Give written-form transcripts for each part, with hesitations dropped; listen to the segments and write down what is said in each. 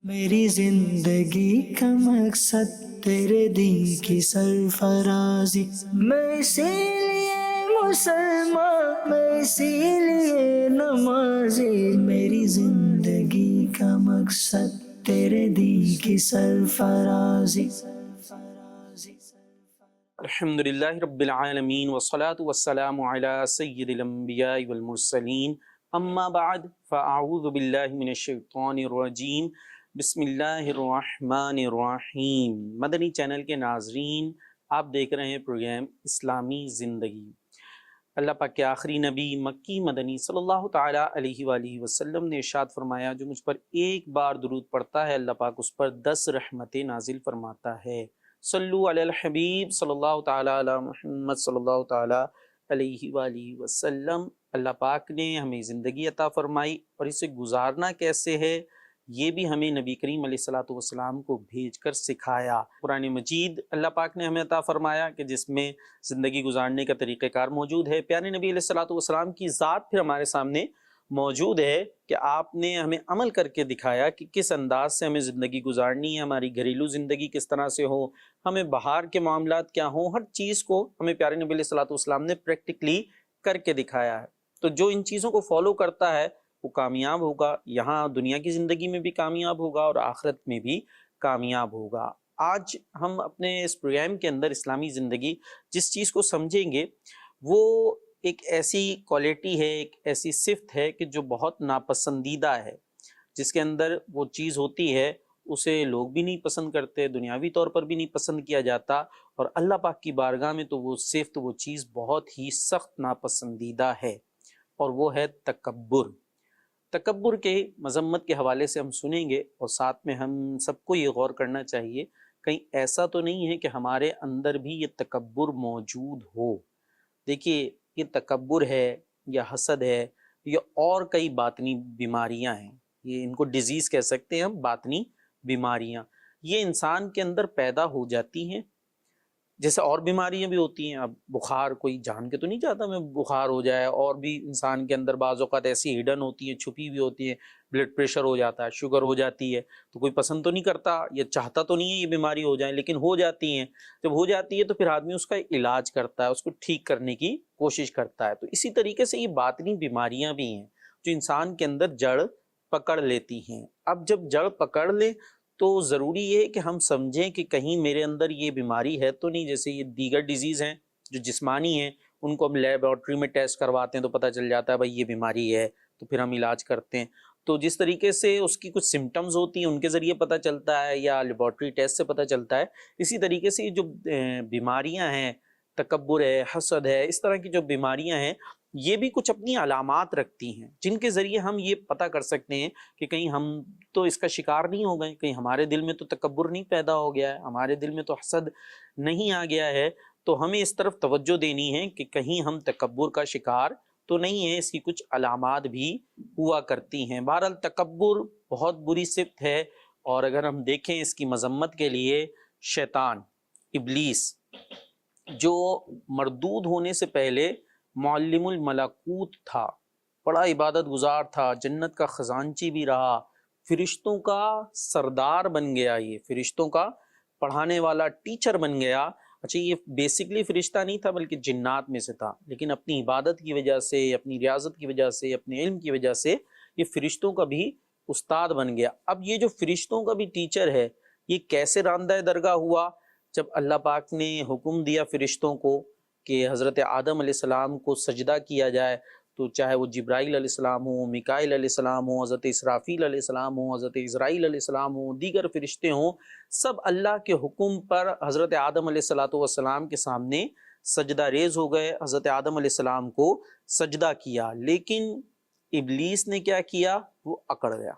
میری زندگی کا مقصد تیرے دین کی سرفرازی، میں اسی لیے مسلمان، میں اسی لیے نمازی، میری زندگی کا مقصد تیرے دین کی سرفرازی۔ الحمدللہ رب العالمین والصلاة والسلام علی سید الانبیاء والمرسلین، اما بعد فاعوذ باللہ من الشیطان الرجیم، بسم اللہ الرحمن الرحیم۔ مدنی چینل کے ناظرین، آپ دیکھ رہے ہیں پروگرام اسلامی زندگی۔ اللہ پاک کے آخری نبی مکی مدنی صلی اللہ تعالیٰ علیہ وآلہ وسلم نے ارشاد فرمایا، جو مجھ پر ایک بار درود پڑھتا ہے اللہ پاک اس پر 10 رحمتیں نازل فرماتا ہے۔ صلو علی الحبیب صلی اللہ تعالیٰ علی محمد صلی اللہ تعالیٰ علیہ وآلہ وسلم۔ اللہ پاک نے ہمیں زندگی عطا فرمائی اور اسے گزارنا کیسے ہے یہ بھی ہمیں نبی کریم علیہ السلام کو بھیج کر سکھایا۔ قرآن مجید اللہ پاک نے ہمیں عطا فرمایا کہ جس میں زندگی گزارنے کا طریقہ کار موجود ہے۔ پیارے نبی علیہ السلام کی ذات پھر ہمارے سامنے موجود ہے کہ آپ نے ہمیں عمل کر کے دکھایا کہ کس انداز سے ہمیں زندگی گزارنی ہے، ہماری گھریلو زندگی کس طرح سے ہو، ہمیں باہر کے معاملات کیا ہوں، ہر چیز کو ہمیں پیارے نبی علیہ السلام نے پریکٹیکلی کر کے دکھایا ہے۔ تو جو ان چیزوں کو فالو کرتا ہے وہ کامیاب ہوگا، یہاں دنیا کی زندگی میں بھی کامیاب ہوگا اور آخرت میں بھی کامیاب ہوگا۔ آج ہم اپنے اس پروگرام کے اندر اسلامی زندگی جس چیز کو سمجھیں گے وہ ایک ایسی کوالٹی ہے، ایک ایسی صفت ہے کہ جو بہت ناپسندیدہ ہے، جس کے اندر وہ چیز ہوتی ہے اسے لوگ بھی نہیں پسند کرتے، دنیاوی طور پر بھی نہیں پسند کیا جاتا، اور اللہ پاک کی بارگاہ میں تو وہ صفت، وہ چیز بہت ہی سخت ناپسندیدہ ہے، اور وہ ہے تکبر۔ تکبر کے مذمت کے حوالے سے ہم سنیں گے، اور ساتھ میں ہم سب کو یہ غور کرنا چاہیے کہیں ایسا تو نہیں ہے کہ ہمارے اندر بھی یہ تکبر موجود ہو۔ دیکھیے، یہ تکبر ہے یا حسد ہے یا اور کئی باطنی بیماریاں ہیں، یہ ان کو ڈیزیز کہہ سکتے ہیں ہم، باطنی بیماریاں، یہ انسان کے اندر پیدا ہو جاتی ہیں جیسے اور بیماریاں بھی ہوتی ہیں۔ اب بخار کوئی جان کے تو نہیں چاہتا میں بخار ہو جائے، اور بھی انسان کے اندر بعض اوقات ایسی ہڈن ہوتی ہیں، چھپی ہوئی ہوتی ہیں، بلڈ پریشر ہو جاتا ہے، شوگر ہو جاتی ہے، تو کوئی پسند تو نہیں کرتا، یہ چاہتا تو نہیں ہے یہ بیماری ہو جائے، لیکن ہو جاتی ہیں۔ جب ہو جاتی ہے تو پھر آدمی اس کا علاج کرتا ہے، اس کو ٹھیک کرنے کی کوشش کرتا ہے۔ تو اسی طریقے سے یہ باطنی بیماریاں بھی ہیں جو انسان کے اندر جڑ پکڑ لیتی ہیں۔ اب جب جڑ پکڑ لے تو ضروری ہے کہ ہم سمجھیں کہ کہیں میرے اندر یہ بیماری ہے تو نہیں۔ جیسے یہ دیگر ڈیزیز ہیں جو جسمانی ہیں، ان کو ہم لیبارٹری میں ٹیسٹ کرواتے ہیں تو پتہ چل جاتا ہے بھائی یہ بیماری ہے، تو پھر ہم علاج کرتے ہیں۔ تو جس طریقے سے اس کی کچھ سمٹمز ہوتی ہیں ان کے ذریعے پتہ چلتا ہے یا لیبارٹری ٹیسٹ سے پتہ چلتا ہے، اسی طریقے سے یہ جو بیماریاں ہیں، تکبر ہے، حسد ہے، اس طرح کی جو بیماریاں ہیں، یہ بھی کچھ اپنی علامات رکھتی ہیں جن کے ذریعے ہم یہ پتہ کر سکتے ہیں کہ کہیں ہم تو اس کا شکار نہیں ہو گئے، کہیں ہمارے دل میں تو تکبر نہیں پیدا ہو گیا ہے، ہمارے دل میں تو حسد نہیں آ گیا ہے۔ تو ہمیں اس طرف توجہ دینی ہے کہ کہیں ہم تکبر کا شکار تو نہیں ہے، اس کی کچھ علامات بھی ہوا کرتی ہیں۔ بہرحال تکبر بہت بری صفت ہے، اور اگر ہم دیکھیں اس کی مذمت کے لیے شیطان، ابلیس، جو مردود ہونے سے پہلے معلم الملکوت تھا، بڑا عبادت گزار تھا، جنت کا خزانچی بھی رہا، فرشتوں کا سردار بن گیا، یہ فرشتوں کا پڑھانے والا ٹیچر بن گیا۔ اچھا، یہ بیسکلی فرشتہ نہیں تھا بلکہ جنات میں سے تھا، لیکن اپنی عبادت کی وجہ سے، اپنی ریاضت کی وجہ سے، اپنے علم کی وجہ سے یہ فرشتوں کا بھی استاد بن گیا۔ اب یہ جو فرشتوں کا بھی ٹیچر ہے، یہ کیسے راندہ درگاہ ہوا؟ جب اللہ پاک نے حکم دیا فرشتوں کو کہ حضرت آدم علیہ السلام کو سجدہ کیا جائے، تو چاہے وہ جبرائیل علیہ السلام ہوں، میکائیل علیہ السلام ہوں، حضرت اسرافیل علیہ السلام ہوں، حضرت اسرائیل علیہ السلام ہوں، دیگر فرشتے ہوں، سب اللہ کے حکم پر حضرت آدم علیہ السلام کے سامنے سجدہ ریز ہو گئے، حضرت آدم علیہ السلام کو سجدہ کیا۔ لیکن ابلیس نے کیا کیا؟ وہ اکڑ گیا،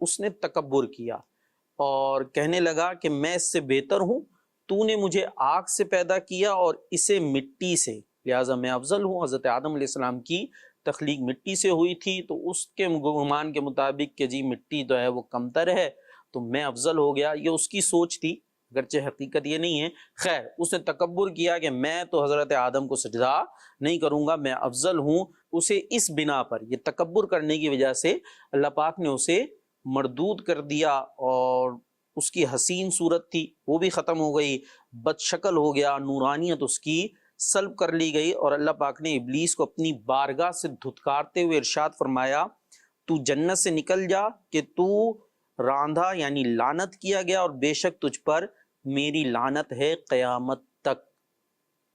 اس نے تکبر کیا اور کہنے لگا کہ میں اس سے بہتر ہوں، تو نے مجھے آگ سے پیدا کیا اور اسے مٹی سے، لہٰذا میں افضل ہوں۔ حضرت آدم علیہ السلام کی تخلیق مٹی سے ہوئی تھی، تو اس کے گمان کے مطابق کہ جی مٹی تو ہے وہ کمتر ہے تو میں افضل ہو گیا، یہ اس کی سوچ تھی، اگرچہ حقیقت یہ نہیں ہے۔ خیر، اس نے تکبر کیا کہ میں تو حضرت آدم کو سجدہ نہیں کروں گا، میں افضل ہوں۔ اسے اس بنا پر، یہ تکبر کرنے کی وجہ سے اللہ پاک نے اسے مردود کر دیا، اور اس کی حسین صورت تھی وہ بھی ختم ہو گئی، بد شکل ہو گیا، نورانیت اس کی سلب کر لی گئی، اور اللہ پاک نے ابلیس کو اپنی بارگاہ سے دھتکارتے ہوئے ارشاد فرمایا تو جنت سے نکل جا کہ تو راندھا یعنی لعنت کیا گیا، اور بے شک تجھ پر میری لعنت ہے قیامت تک۔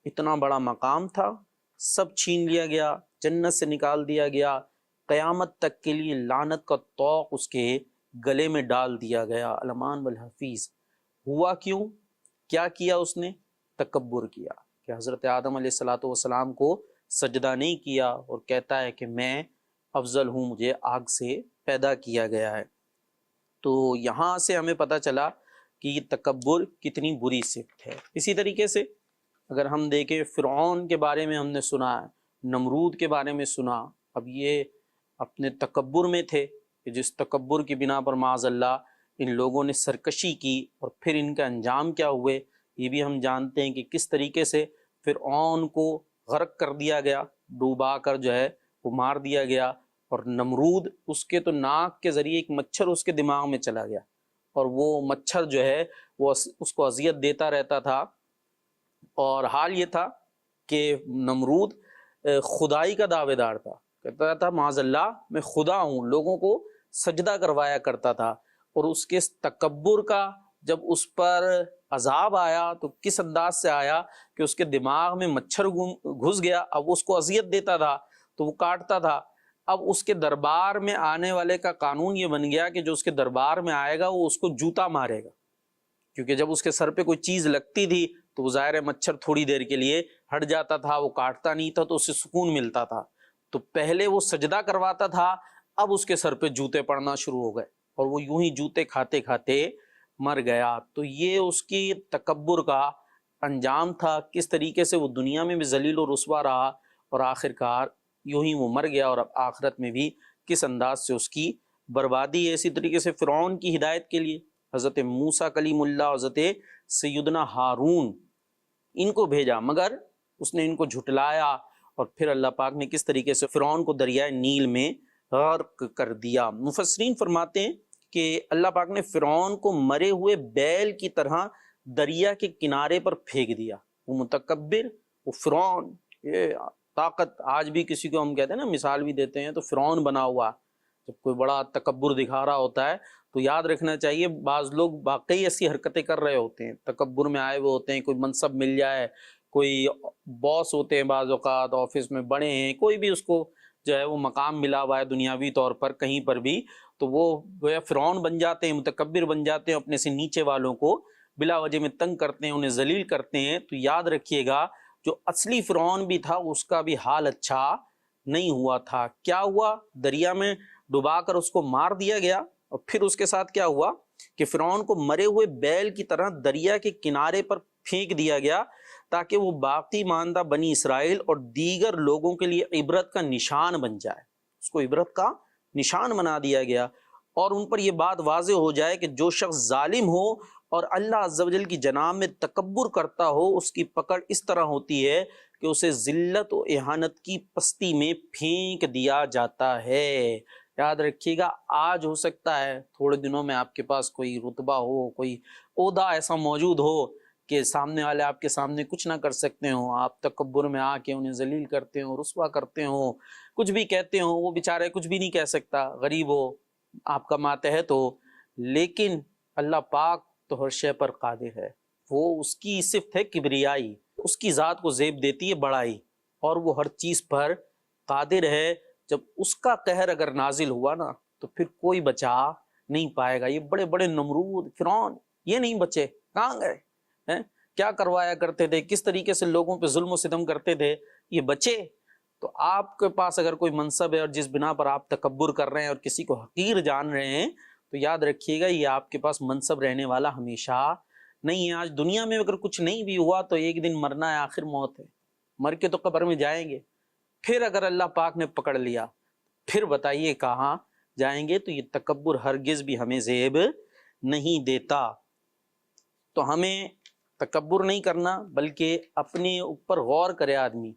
اتنا بڑا مقام تھا، سب چھین لیا گیا، جنت سے نکال دیا گیا، قیامت تک کے لیے لعنت کا طوق اس کے گلے میں ڈال دیا گیا۔ الامان والحفیظ ہوا کیوں؟ کیا کیا اس نے؟ تکبر کیا کہ حضرت آدم علیہ السلام کو سجدہ نہیں کیا، اور کہتا ہے کہ میں افضل ہوں، مجھے آگ سے پیدا کیا گیا ہے۔ تو یہاں سے ہمیں پتہ چلا کہ یہ تکبر کتنی بری صفت ہے۔ اسی طریقے سے اگر ہم دیکھیں فرعون کے بارے میں ہم نے سنا ہے، نمرود کے بارے میں سنا، اب یہ اپنے تکبر میں تھے کہ جس تکبر کی بنا پر معاذ اللہ ان لوگوں نے سرکشی کی، اور پھر ان کا انجام کیا ہوئے یہ بھی ہم جانتے ہیں کہ کس طریقے سے فرعون کو غرق کر دیا گیا، ڈوبا کر جو ہے وہ مار دیا گیا، اور نمرود اس کے تو ناک کے ذریعے ایک مچھر اس کے دماغ میں چلا گیا، اور وہ مچھر جو ہے وہ اس کو اذیت دیتا رہتا تھا، اور حال یہ تھا کہ نمرود خدائی کا دعوے دار تھا، کہتا تھا معاذ اللہ میں خدا ہوں، لوگوں کو سجدہ کروایا کرتا تھا، اور اس کے تکبر کا جب اس پر عذاب آیا تو کس انداز سے آیا کہ اس کے دماغ میں مچھر گھس گیا، اب اس کو اذیت دیتا تھا تو وہ کاٹتا تھا۔ اب اس کے دربار میں آنے والے کا قانون یہ بن گیا کہ جو اس کے دربار میں آئے گا وہ اس کو جوتا مارے گا، کیونکہ جب اس کے سر پہ کوئی چیز لگتی تھی تو وہ ظاہر ہے مچھر تھوڑی دیر کے لیے ہٹ جاتا تھا، وہ کاٹتا نہیں تھا تو اس سے سکون ملتا تھا۔ تو پہلے وہ سجدہ کرواتا تھا، اب اس کے سر پہ جوتے پڑنا شروع ہو گئے، اور وہ یوں ہی جوتے کھاتے کھاتے مر گیا۔ تو یہ اس کی تکبر کا انجام تھا، کس طریقے سے وہ دنیا میں بھی ذلیل و رسوا رہا، اور آخرکار یوں ہی وہ مر گیا، اور اب آخرت میں بھی کس انداز سے اس کی بربادی ہے۔ اسی طریقے سے فرعون کی ہدایت کے لیے حضرت موسیٰ کلیم اللہ اور حضرت سیدنا ہارون ان کو بھیجا، مگر اس نے ان کو جھٹلایا، اور پھر اللہ پاک نے کس طریقے سے فرعون کو دریائے نیل میں غرق کر دیا۔ مفسرین فرماتے ہیں کہ اللہ پاک نے فرعون کو مرے ہوئے بیل کی طرح دریا کے کنارے پر پھینک دیا۔ وہ متکبر، وہ فرعون، یہ طاقت آج بھی کسی کو ہم کہتے ہیں نا، مثال بھی دیتے ہیں تو فرعون بنا ہوا، جب کوئی بڑا تکبر دکھا رہا ہوتا ہے تو یاد رکھنا چاہیے بعض لوگ واقعی ایسی حرکتیں کر رہے ہوتے ہیں، تکبر میں آئے ہوئے ہوتے ہیں، کوئی منصب مل جائے، کوئی باس ہوتے ہیں بعض اوقات آفس میں بڑے ہیں، کوئی بھی اس کو جو ہے وہ مقام ملا ہوا ہے دنیاوی طور پر کہیں پر بھی، تو وہ گویا فرعون بن جاتے ہیں، متکبر بن جاتے ہیں، اپنے سے نیچے والوں کو بلا وجہ میں تنگ کرتے ہیں، انہیں ذلیل کرتے ہیں۔ تو یاد رکھیے گا جو اصلی فرعون بھی تھا اس کا بھی حال اچھا نہیں ہوا تھا۔ کیا ہوا؟ دریا میں ڈبا کر اس کو مار دیا گیا، اور پھر اس کے ساتھ کیا ہوا کہ فرعون کو مرے ہوئے بیل کی طرح دریا کے کنارے پر پھینک دیا گیا، تاکہ وہ باقی ماندہ بنی اسرائیل اور دیگر لوگوں کے لیے عبرت کا نشان بن جائے۔ اس کو عبرت کا نشان بنا دیا گیا، اور ان پر یہ بات واضح ہو جائے کہ جو شخص ظالم ہو اور اللہ عز و جل کی جناب میں تکبر کرتا ہو، اس کی پکڑ اس طرح ہوتی ہے کہ اسے ذلت و اہانت کی پستی میں پھینک دیا جاتا ہے۔ یاد رکھیے گا، آج ہو سکتا ہے تھوڑے دنوں میں آپ کے پاس کوئی رتبہ ہو، کوئی عہدہ ایسا موجود ہو کہ سامنے والے آپ کے سامنے کچھ نہ کر سکتے ہوں، آپ تکبر میں آ کے انہیں ذلیل کرتے ہوں، رسوا کرتے ہوں، کچھ بھی کہتے ہوں، وہ بیچارے کچھ بھی نہیں کہہ سکتا، غریب ہو، آپ کا ماتحت ہو، لیکن اللہ پاک تو ہر شے پر قادر ہے۔ وہ اس کی صفت ہے کبریائی، اس کی ذات کو زیب دیتی ہے بڑائی، اور وہ ہر چیز پر قادر ہے۔ جب اس کا قہر اگر نازل ہوا نا تو پھر کوئی بچا نہیں پائے گا۔ یہ بڑے بڑے نمرود، فرعون، یہ نہیں بچے، کہاں گئے؟ کیا کروایا کرتے تھے، کس طریقے سے لوگوں پہ ظلم و ستم کرتے تھے، یہ بچے؟ تو آپ کے پاس اگر کوئی منصب ہے اور جس بنا پر آپ تکبر کر رہے ہیں اور کسی کو حقیر جان رہے ہیں، تو یاد رکھیے گا یہ آپ کے پاس منصب رہنے والا ہمیشہ نہیں ہے۔ آج دنیا میں اگر کچھ نہیں بھی ہوا تو ایک دن مرنا ہے، آخر موت ہے، مر کے تو قبر میں جائیں گے، پھر اگر اللہ پاک نے پکڑ لیا پھر بتائیے کہاں جائیں گے؟ تو یہ تکبر ہرگز بھی ہمیں زیب نہیں دیتا۔ تو ہمیں تکبر نہیں کرنا، بلکہ اپنے اوپر غور کرے، آدمی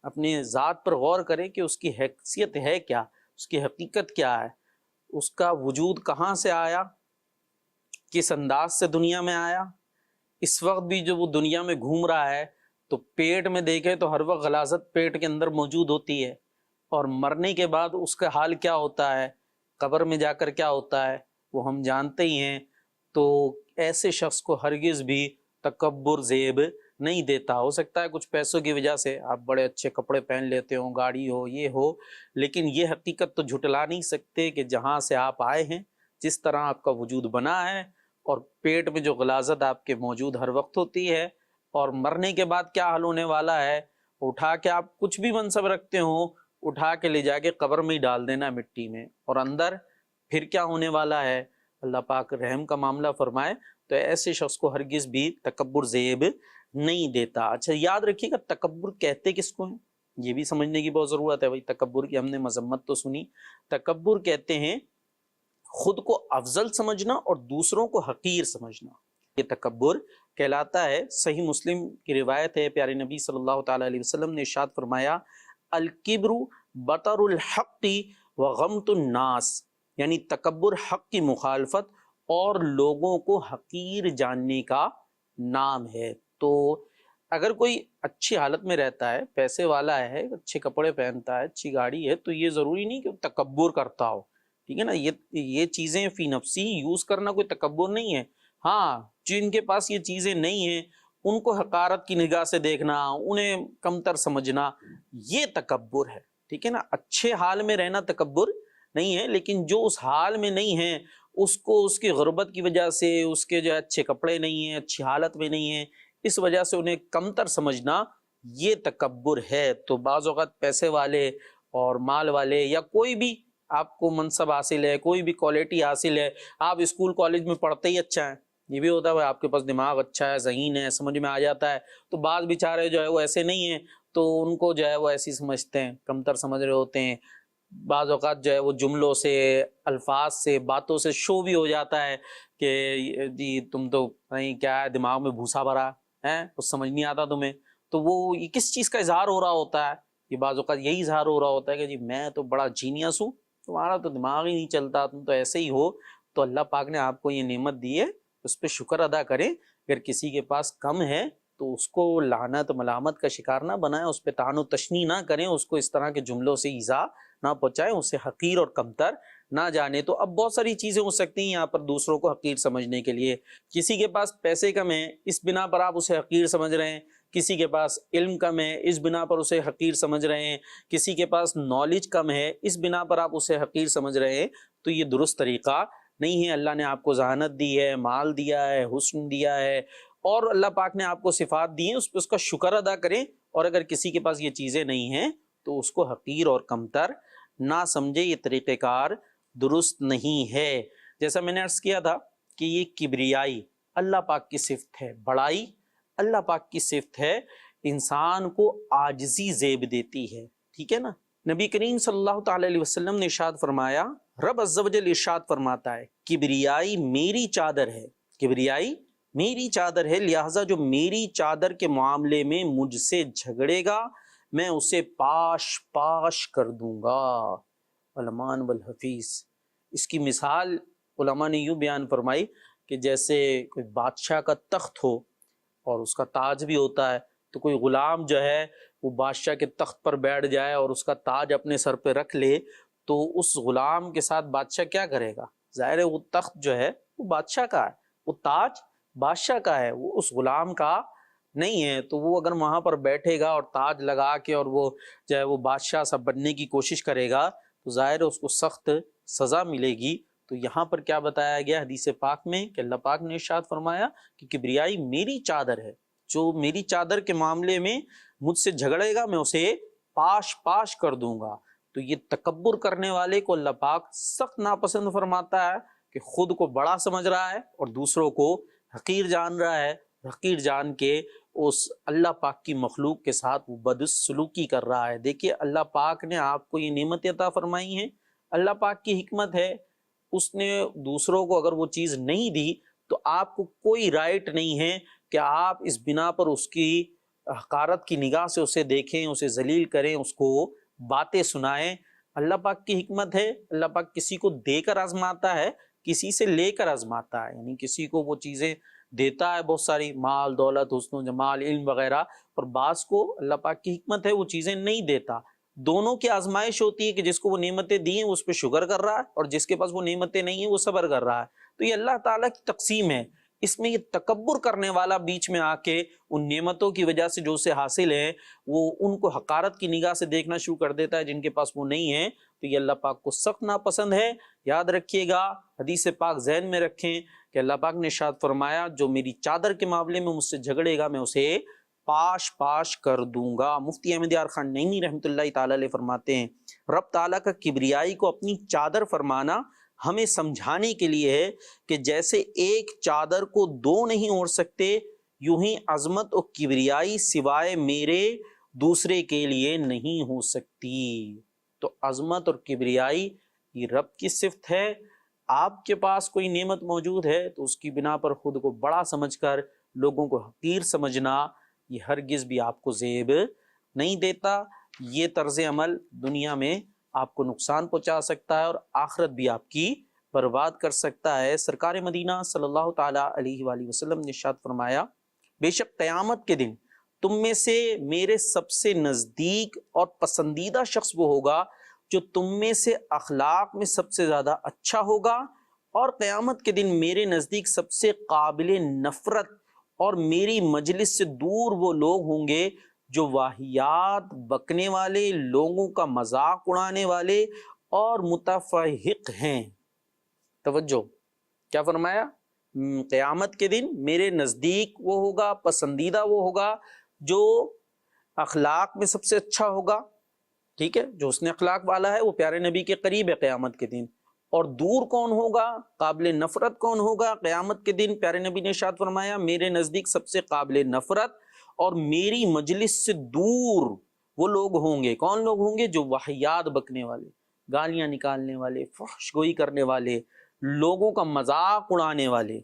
اپنے ذات پر غور کرے کہ اس کی حیثیت ہے کیا، اس کی حقیقت کیا ہے۔ اس کا وجود کہاں سے آیا، کس انداز سے دنیا میں آیا. اس وقت بھی جو وہ دنیا میں گھوم رہا ہے تو پیٹ میں دیکھے تو ہر وقت غلاظت پیٹ کے اندر موجود ہوتی ہے، اور مرنے کے بعد اس کا حال کیا ہوتا ہے، قبر میں جا کر کیا ہوتا ہے وہ ہم جانتے ہی ہیں. تو ایسے شخص کو ہرگز بھی تکبر زیب نہیں دیتا. ہو سکتا ہے کچھ پیسوں کی وجہ سے آپ بڑے اچھے کپڑے پہن لیتے ہو، گاڑی ہو، یہ ہو، لیکن یہ حقیقت تو جھٹلا نہیں سکتے کہ جہاں سے آپ آئے ہیں، جس طرح آپ کا وجود بنا ہے، اور پیٹ میں جو غلاظت آپ کے موجود ہر وقت ہوتی ہے، اور مرنے کے بعد کیا حال ہونے والا ہے، اٹھا کے آپ کچھ بھی منصب رکھتے ہو، اٹھا کے لے جا کے قبر میں ہی ڈال دینا مٹی میں، اور اندر پھر کیا ہونے والا ہے. اللہ پاک رحم کا معاملہ فرمائے. تو ایسے شخص کو ہرگز بھی تکبر زیب نہیں دیتا. اچھا یاد رکھیے گا تکبر کہتے کس کو ہیں، یہ بھی سمجھنے کی بہت ضرورت ہے. بھائی تکبر کی ہم نے مذمت تو سنی، تکبر کہتے ہیں خود کو افضل سمجھنا اور دوسروں کو حقیر سمجھنا، یہ تکبر کہلاتا ہے. صحیح مسلم کی روایت ہے، پیارے نبی صلی اللہ تعالی علیہ وسلم نے ارشاد فرمایا الکبر بطر الحق وغمط الناس، یعنی تکبر حق کی مخالفت اور لوگوں کو حقیر جاننے کا نام ہے. تو اگر کوئی اچھی حالت میں رہتا ہے، پیسے والا ہے، اچھے کپڑے پہنتا ہے، اچھی گاڑی ہے، تو یہ ضروری نہیں کہ وہ تکبر کرتا ہو. ٹھیک ہے نا، یہ چیزیں فی نفسی یوز کرنا کوئی تکبر نہیں ہے. ہاں جن کے پاس یہ چیزیں نہیں ہیں ان کو حقارت کی نگاہ سے دیکھنا، انہیں کمتر سمجھنا، یہ تکبر ہے. ٹھیک ہے نا، اچھے حال میں رہنا تکبر نہیں ہے، لیکن جو اس حال میں نہیں ہے اس کو اس کی غربت کی وجہ سے، اس کے جو اچھے کپڑے نہیں ہیں، اچھی حالت میں نہیں ہیں، اس وجہ سے انہیں کمتر سمجھنا، یہ تکبر ہے. تو بعض اوقات پیسے والے اور مال والے یا کوئی بھی آپ کو منصب حاصل ہے، کوئی بھی کوالٹی حاصل ہے، آپ اسکول کالج میں پڑھتے ہی اچھا ہے، یہ بھی ہوتا ہے آپ کے پاس دماغ اچھا ہے، ذہین ہے، سمجھ میں آ جاتا ہے، تو بعض بیچارے جو ہے وہ ایسے نہیں ہیں تو ان کو جو ہے وہ ایسی سمجھتے ہیں، کمتر سمجھ رہے ہوتے ہیں. بعض اوقات جو ہے وہ جملوں سے، الفاظ سے، باتوں سے شو بھی ہو جاتا ہے کہ جی تم تو نہیں کیا ہے، دماغ میں بھوسا بھرا ہے، کچھ سمجھ نہیں آتا تمہیں. تو وہ یہ کس چیز کا اظہار ہو رہا ہوتا ہے، یہ بعض اوقات یہی اظہار ہو رہا ہوتا ہے کہ جی میں تو بڑا جینیس ہوں، تمہارا تو دماغ ہی نہیں چلتا، تم تو ایسے ہی ہو. تو اللہ پاک نے آپ کو یہ نعمت دی ہے، اس پہ شکر ادا کریں. اگر کسی کے پاس کم ہے تو اس کو لعنت ملامت کا شکار نہ بنائیں، اس پہ طعن و تشنیع نہ کریں، اس کو اس طرح کے جملوں سے ایذا نہ پہنچائیں، اسے حقیر اور کمتر نہ جانے. تو اب بہت ساری چیزیں ہو سکتی ہیں یہاں پر دوسروں کو حقیر سمجھنے کے لیے. کسی کے پاس پیسے کم ہیں، اس بنا پر آپ اسے حقیر سمجھ رہے ہیں. کسی کے پاس علم کم ہے، اس بنا پر اسے حقیر سمجھ رہے ہیں. کسی کے پاس نالج کم ہے، اس بنا پر آپ اسے حقیر سمجھ رہے ہیں. تو یہ درست طریقہ نہیں ہے. اللہ نے آپ کو ذہانت دی ہے، مال دیا ہے، حسن دیا ہے، اور اللہ پاک نے آپ کو صفات دی ہیں، اس پہ اس کا شکر ادا کریں. اور اگر کسی کے پاس یہ چیزیں نہیں ہیں تو اس کو حقیر اور کمتر نہ سمجھے. یہ طریقہ کار درست نہیں ہے. جیسا میں نے عرض کیا تھا کہ یہ کبریائی اللہ پاک کی صفت ہے، بڑائی اللہ پاک کی صفت ہے، انسان کو عاجزی زیب دیتی ہے. ٹھیک ہے نا، نبی کریم صلی اللہ تعالی علیہ وسلم نے ارشاد فرمایا، رب عز و جل ارشاد فرماتا ہے کبریائی میری چادر ہے، کبریائی میری چادر ہے، لہٰذا جو میری چادر کے معاملے میں مجھ سے جھگڑے گا میں اسے پاش پاش کر دوں گا. علمان والحفیظ، اس کی مثال علماء نے یوں بیان فرمائی کہ جیسے کوئی بادشاہ کا تخت ہو اور اس کا تاج بھی ہوتا ہے، تو کوئی غلام جو ہے وہ بادشاہ کے تخت پر بیٹھ جائے اور اس کا تاج اپنے سر پہ رکھ لے، تو اس غلام کے ساتھ بادشاہ کیا کرے گا؟ ظاہر ہے وہ تخت جو ہے وہ بادشاہ کا ہے، وہ تاج بادشاہ کا ہے، وہ اس غلام کا نہیں ہے. تو وہ اگر وہاں پر بیٹھے گا اور تاج لگا کے اور وہ جو ہے وہ بادشاہ سا بننے کی کوشش کرے گا تو ظاہر ہے اس کو سخت سزا ملے گی. تو یہاں پر کیا بتایا گیا حدیث پاک میں کہ اللہ پاک نے ارشاد فرمایا کہ کبریائی میری چادر ہے، جو میری چادر کے معاملے میں مجھ سے جھگڑے گا میں اسے پاش پاش کر دوں گا. تو یہ تکبر کرنے والے کو اللہ پاک سخت ناپسند فرماتا ہے کہ خود کو بڑا سمجھ رہا ہے اور دوسروں کو حقیر جان رہا ہے، حقیر جان کے اس اللہ پاک کی مخلوق کے ساتھ وہ بدسلوکی کر رہا ہے. دیکھیے اللہ پاک نے آپ کو یہ نعمت عطا فرمائی ہیں، اللہ پاک کی حکمت ہے، اس نے دوسروں کو اگر وہ چیز نہیں دی تو آپ کو کوئی رائٹ نہیں ہے کہ آپ اس بنا پر اس کی حقارت کی نگاہ سے اسے دیکھیں، اسے ذلیل کریں، اس کو باتیں سنائیں. اللہ پاک کی حکمت ہے، اللہ پاک کسی کو دے کر آزماتا ہے، کسی سے لے کر آزماتا ہے، یعنی کسی کو وہ چیزیں دیتا ہے بہت ساری، مال دولت حسن و جمال علم وغیرہ، اور بعض کو اللہ پاک کی حکمت ہے وہ چیزیں نہیں دیتا۔ دونوں کی آزمائش ہوتی ہے کہ جس کو وہ نعمتیں دی ہیں وہ اس پہ شکر کر رہا ہے، اور جس کے پاس وہ نعمتیں نہیں ہیں وہ صبر کر رہا ہے۔ تو یہ اللہ تعالیٰ کی تقسیم ہے، اس میں یہ تکبر کرنے والا بیچ میں آ کے ان نعمتوں کی وجہ سے جو اسے حاصل ہے وہ ان کو حقارت کی نگاہ سے دیکھنا شروع کر دیتا ہے جن کے پاس وہ نہیں ہے، تو یہ اللہ پاک کو سخت ناپسند ہے۔ یاد رکھیے گا، حدیث پاک ذہن میں رکھیں کہ اللہ پاک نے ارشاد فرمایا جو میری چادر کے معاملے میں مجھ سے جھگڑے گا میں اسے پاش پاش کر دوں گا۔ مفتی احمد یار خان نعیمی رحمۃ اللہ تعالی علیہ فرماتے ہیں رب تعالیٰ کا کبریائی کو اپنی چادر فرمانا ہمیں سمجھانے کے لیے ہے کہ جیسے ایک چادر کو دو نہیں اوڑھ سکتے، یوں ہی عظمت اور کبریائی سوائے میرے دوسرے کے لیے نہیں ہو سکتی۔ تو عظمت اور کبریائی یہ رب کی صفت ہے۔ آپ کے پاس کوئی نعمت موجود ہے تو اس کی بنا پر خود کو بڑا سمجھ کر لوگوں کو حقیر سمجھنا یہ ہرگز بھی آپ کو زیب نہیں دیتا۔ یہ طرز عمل دنیا میں آپ کو نقصان پہنچا سکتا ہے اور آخرت بھی آپ کی برباد کر سکتا ہے۔ سرکار مدینہ صلی اللہ تعالی علیہ وآلہ وسلم نے ارشاد فرمایا بے شک قیامت کے دن تم میں سے میرے سب سے نزدیک اور پسندیدہ شخص وہ ہوگا جو تم میں سے اخلاق میں سب سے زیادہ اچھا ہوگا، اور قیامت کے دن میرے نزدیک سب سے قابل نفرت اور میری مجلس سے دور وہ لوگ ہوں گے جو واہیات بکنے والے، لوگوں کا مذاق اڑانے والے اور متفحق ہیں۔ توجہ، کیا فرمایا؟ قیامت کے دن میرے نزدیک وہ ہوگا، پسندیدہ وہ ہوگا جو اخلاق میں سب سے اچھا ہوگا، ٹھیک ہے، جو حسن اخلاق والا ہے وہ پیارے نبی کے قریب ہے قیامت کے دن۔ اور دور کون ہوگا، قابل نفرت کون ہوگا قیامت کے دن؟ پیارے نبی نے ارشاد فرمایا میرے نزدیک سب سے قابل نفرت اور میری مجلس سے دور وہ لوگ ہوں گے۔ کون لوگ ہوں گے؟ جو واہیات بکنے والے، گالیاں نکالنے والے، فحش گوئی کرنے والے، لوگوں کا مذاق اڑانے والے۔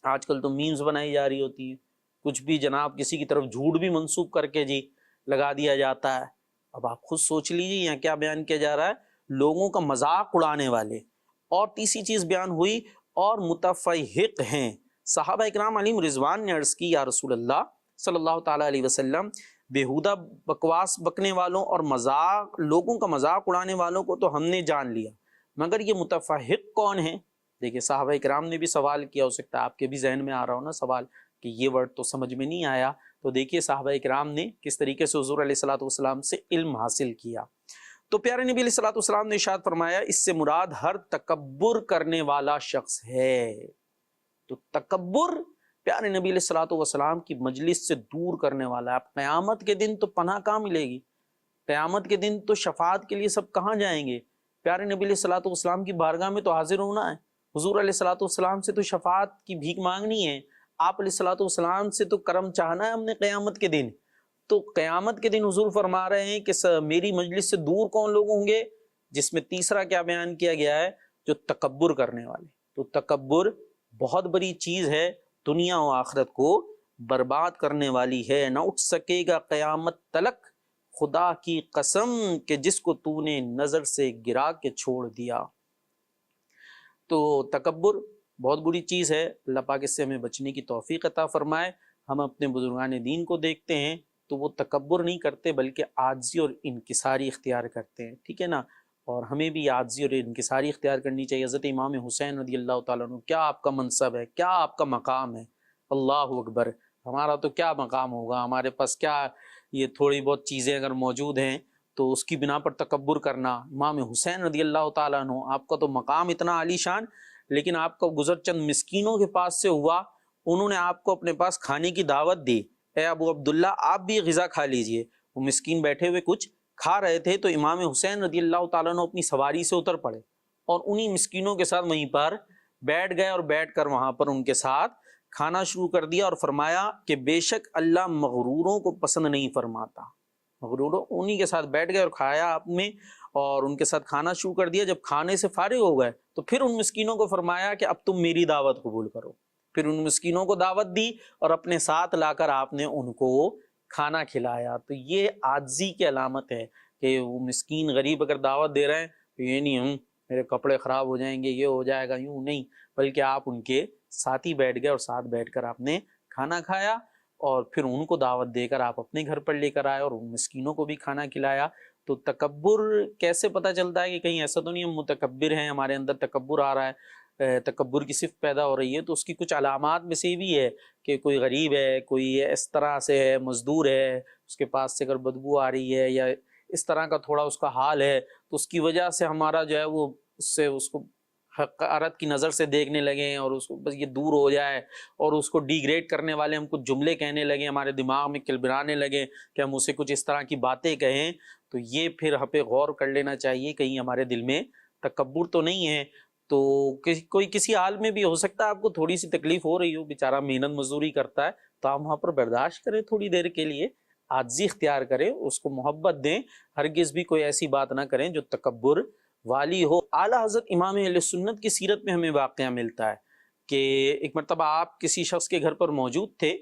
آج کل تو میمز بنائی جا رہی ہوتی ہیں، کچھ بھی جناب کسی کی طرف جھوٹ بھی منسوب کر کے جی لگا دیا جاتا ہے۔ اب آپ خود سوچ لیجیے یہاں کیا بیان کیا جا رہا ہے، لوگوں کا مذاق اڑانے والے۔ اور تیسری چیز بیان ہوئی اور متفحق ہیں۔ صحابہ اکرام علیہم رضوان نے عرض کی یا رسول اللہ صلی اللہ تعالیٰ علیہ وسلم، بیہودہ بکواس بکنے والوں اور مذاق، لوگوں کا مذاق اڑانے والوں کو تو ہم نے جان لیا، مگر یہ متفحق کون ہیں؟ دیکھیں صحابہ اکرام نے بھی سوال کیا، ہو سکتا ہے آپ کے بھی ذہن میں آ رہا ہو نا سوال کہ یہ ورڈ تو سمجھ میں نہیں آیا، تو دیکھیے صحابہ اکرام نے کس طریقے سے حضور علیہ الصلوۃ والسلام سے علم حاصل کیا۔ تو پیارے نبی علیہ الصلوۃ والسلام نے ارشاد فرمایا اس سے مراد ہر تکبر کرنے والا شخص ہے۔ تو تکبر پیارے نبی علیہ الصلوۃ والسلام کی مجلس سے دور کرنے والا ہے۔ اب قیامت کے دن تو پناہ کہاں ملے گی؟ قیامت کے دن تو شفاعت کے لیے سب کہاں جائیں گے؟ پیارے نبی علیہ الصلوۃ والسلام کی بارگاہ میں تو حاضر ہونا ہے، حضور علیہ الصلوۃ والسلام سے تو شفاعت کی بھیک مانگنی ہے، آپ علیہ الصلوۃ والسلام سے تو کرم چاہنا ہے ہم نے قیامت کے دن۔ تو قیامت کے دن حضور فرما رہے ہیں کہ میری مجلس سے دور کون لوگ ہوں گے، جس میں تیسرا کیا بیان کیا گیا ہے؟ جو تکبر کرنے والے۔ تو تکبر بہت بڑی چیز ہے، دنیا و آخرت کو برباد کرنے والی ہے، نہ اٹھ سکے گا قیامت تلک خدا کی قسم کہ جس کو تو نے نظر سے گرا کے چھوڑ دیا۔ تو تکبر بہت بری چیز ہے، اللہ پاک اس سے ہمیں بچنے کی توفیق عطا فرمائے۔ ہم اپنے بزرگان دین کو دیکھتے ہیں تو وہ تکبر نہیں کرتے بلکہ عاجزی اور انکساری اختیار کرتے ہیں، ٹھیک ہے نا، اور ہمیں بھی عاجزی اور انکساری اختیار کرنی چاہیے۔ حضرت امام حسین رضی اللہ تعالیٰ عنہ، کیا آپ کا منصب ہے، کیا آپ کا مقام ہے، اللہ اکبر، ہمارا تو کیا مقام ہوگا، ہمارے پاس کیا یہ تھوڑی بہت چیزیں اگر موجود ہیں تو اس کی بنا پر تکبر کرنا۔ امام حسین رضی اللہ تعالیٰ عنہ، آپ کا تو مقام اتنا عالی شان، لیکن آپ کا گزر چند مسکینوں کے پاس سے ہوا، انہوں نے آپ کو اپنے پاس کھانے کی دعوت دی، اے ابو عبداللہ آپ بھی غذا کھا لیجئے۔ وہ مسکین بیٹھے ہوئے کچھ کھا رہے تھے تو امام حسین رضی اللہ تعالیٰ عنہ اپنی سواری سے اتر پڑے اور انہی مسکینوں کے ساتھ وہیں پر بیٹھ گئے اور بیٹھ کر وہاں پر ان کے ساتھ کھانا شروع کر دیا اور فرمایا کہ بے شک اللہ مغروروں کو پسند نہیں فرماتا۔ مغروروں انہی کے ساتھ بیٹھ گئے اور کھایا آپ نے اور ان کے ساتھ کھانا شروع کر دیا۔ جب کھانے سے فارغ ہو گئے تو پھر ان مسکینوں کو فرمایا کہ اب تم میری دعوت قبول کرو۔ پھر ان مسکینوں کو دعوت دی اور اپنے ساتھ لا کر آپ نے ان کو کھانا کھلایا۔ تو یہ عاجزی کی علامت ہے کہ وہ مسکین غریب اگر دعوت دے رہے ہیں تو یہ نہیں میرے کپڑے خراب ہو جائیں گے، یہ ہو جائے گا، یوں نہیں، بلکہ آپ ان کے ساتھ ہی بیٹھ گئے اور ساتھ بیٹھ کر آپ نے کھانا کھایا اور پھر ان کو دعوت دے کر آپ اپنے گھر پر لے کر آئے اور ان مسکینوں کو بھی کھانا کھلایا۔ تو تکبر کیسے پتہ چلتا ہے کہ کہیں ایسا تو نہیں ہم متکبر ہیں، ہمارے اندر تکبر آ رہا ہے، تکبر کی صفت پیدا ہو رہی ہے؟ تو اس کی کچھ علامات میں سے بھی ہے کہ کوئی غریب ہے، کوئی اس طرح سے ہے، مزدور ہے، اس کے پاس سے اگر بدبو آ رہی ہے یا اس طرح کا تھوڑا اس کا حال ہے تو اس کی وجہ سے ہمارا جو ہے وہ اس کو حقارت کی نظر سے دیکھنے لگیں اور اس کو بس یہ دور ہو جائے اور اس کو ڈی گریڈ کرنے والے ہم کچھ جملے کہنے لگیں، ہمارے دماغ میں کلبرانے لگیں کہ ہم اسے کچھ اس طرح کی باتیں کہیں، تو یہ پھر ہمیں غور کر لینا چاہیے کہیں ہمارے دل میں تکبر تو نہیں ہے۔ تو کوئی کسی حال میں بھی ہو سکتا ہے آپ کو تھوڑی سی تکلیف ہو رہی ہو، بیچارہ محنت مزدوری کرتا ہے، تو آپ وہاں پر برداشت کریں، تھوڑی دیر کے لیے عاجزی اختیار کریں، اس کو محبت دیں، ہرگز بھی کوئی ایسی بات نہ کریں جو تکبر والی ہو۔ اعلیٰ حضرت امام اہل سنت کی سیرت میں ہمیں واقعہ ملتا ہے کہ ایک مرتبہ آپ کسی شخص کے گھر پر موجود تھے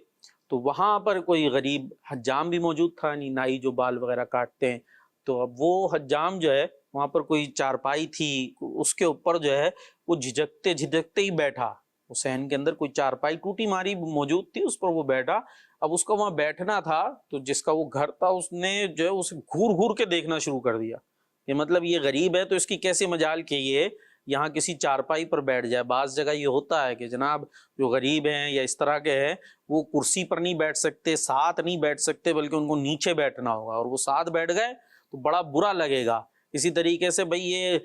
تو وہاں پر کوئی غریب حجام بھی موجود تھا، یعنی نائی جو بال وغیرہ کاٹتے ہیں، تو اب وہ حجام جو ہے وہاں پر کوئی چارپائی تھی، اس کے اوپر جو ہے وہ جھجکتے ہی بیٹھا، حسین کے اندر کوئی چارپائی ٹوٹی ماری موجود تھی، اس پر وہ بیٹھا۔ اب اس کا وہاں بیٹھنا تھا تو جس کا وہ گھر تھا اس نے جو ہے اسے گھور گھور کے دیکھنا شروع کر دیا کہ مطلب یہ غریب ہے تو اس کی کیسے مجال کہ یہ یہاں کسی چارپائی پر بیٹھ جائے۔ بعض جگہ یہ ہوتا ہے کہ جناب جو غریب ہیں یا اس طرح کے ہیں وہ کرسی پر نہیں بیٹھ سکتے، ساتھ نہیں بیٹھ سکتے، بلکہ ان کو نیچے بیٹھنا ہوگا، اور وہ ساتھ بیٹھ گئے تو بڑا برا لگے گا۔ اسی طریقے سے بھئی یہ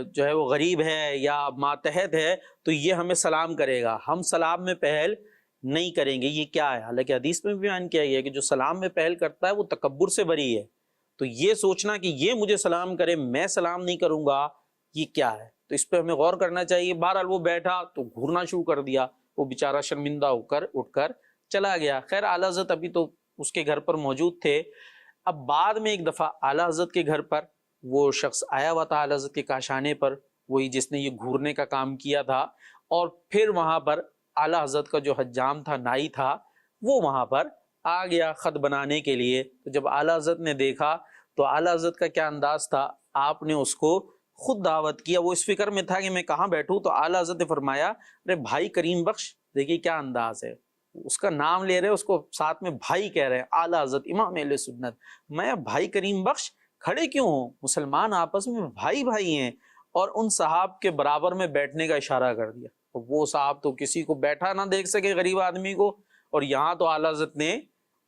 جو ہے وہ غریب ہے یا ماتحت ہے تو یہ ہمیں سلام کرے گا، ہم سلام میں پہل نہیں کریں گے، یہ کیا ہے؟ حالانکہ حدیث میں بھی بیان کیا گیا ہے کہ جو سلام میں پہل کرتا ہے وہ تکبر سے بری ہے۔ تو یہ سوچنا کہ یہ مجھے سلام کرے میں سلام نہیں کروں گا، یہ کیا ہے؟ تو اس پہ ہمیں غور کرنا چاہیے۔ بہرحال وہ بیٹھا تو گھورنا شروع کر دیا، وہ بیچارہ شرمندہ ہو کر اٹھ کر چلا گیا۔ خیر اعلیٰ حضرت ابھی تو اس کے گھر پر موجود تھے۔ اب بعد میں ایک دفعہ اعلیٰ حضرت کے گھر پر وہ شخص آیا ہوا تھا، اعلیٰ حضرت کے کاشانے پر، وہی جس نے یہ گھورنے کا کام کیا تھا، اور پھر وہاں پر اعلیٰ حضرت کا جو حجام تھا، نائی تھا، وہ وہاں پر آ گیا خط بنانے کے لیے۔ تو جب اعلیٰ حضرت نے دیکھا تو اعلیٰ حضرت کا کیا انداز تھا، آپ نے اس کو خود دعوت کیا۔ وہ اس فکر میں تھا کہ میں کہاں بیٹھوں، تو اعلیٰ حضرت نے فرمایا ارے بھائی کریم بخش، دیکھیے کیا انداز ہے، اس کا نام لے رہے، اس کو ساتھ میں بھائی کہہ رہے ہیں، اعلیٰ حضرت امام اہل سنت، میں بھائی کریم بخش کھڑے کیوں ہوں؟ مسلمان آپس میں بھائی بھائی ہیں۔ اور ان صحاب کے برابر میں بیٹھنے کا اشارہ کر دیا۔ وہ صاحب تو کسی کو بیٹھا نہ دیکھ سکے غریب آدمی کو، اور یہاں تو اعلیٰ حضرت نے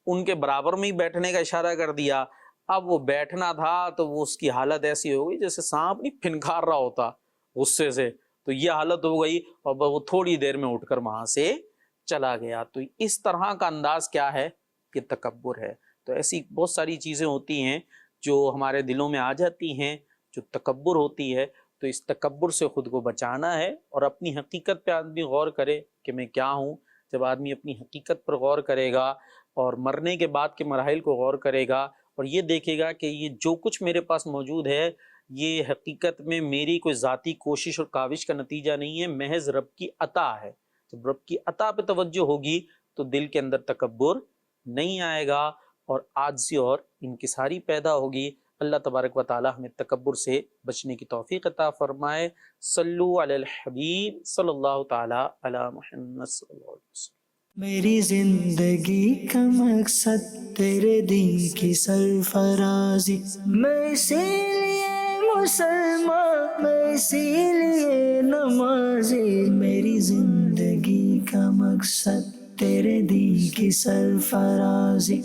ان کے برابر میں ہی بیٹھنے کا اشارہ کر دیا۔ اب وہ بیٹھنا تھا تو وہ اس کی حالت ایسی ہو گئی جیسے سانپ نہیں پھنکار رہا ہوتا غصے سے، تو یہ حالت ہو گئی، اور وہ تھوڑی دیر میں اٹھ کر وہاں سے چلا گیا۔ تو اس طرح کا انداز کیا ہے کہ تکبر ہے۔ تو ایسی بہت ساری چیزیں ہوتی ہیں جو ہمارے دلوں میں آ جاتی ہیں، جو تکبر ہوتی ہے۔ تو اس تکبر سے خود کو بچانا ہے اور اپنی حقیقت پہ آدمی غور کرے کہ میں کیا ہوں۔ جب آدمی اپنی حقیقت پر غور کرے گا اور مرنے کے بعد کے مراحل کو غور کرے گا اور یہ دیکھے گا کہ یہ جو کچھ میرے پاس موجود ہے یہ حقیقت میں میری کوئی ذاتی کوشش اور کاوش کا نتیجہ نہیں ہے، محض رب کی عطا ہے۔ جب رب کی عطا پہ توجہ ہوگی تو دل کے اندر تکبر نہیں آئے گا اور عاجزی اور انکساری پیدا ہوگی۔ اللہ تبارک و تعالی ہمیں تکبر سے بچنے کی توفیق عطا فرمائے۔ صلو علی الحبیب صلی اللہ تعالی علی محمد صلی اللہ علیہ وسلم۔ میری زندگی کا مقصد تیرے دین کی سرفرازی، میں اسی لیے مسلمان، میں اسی لیے نمازی، میری زندگی کا مقصد تیرے دین کی سرفرازی۔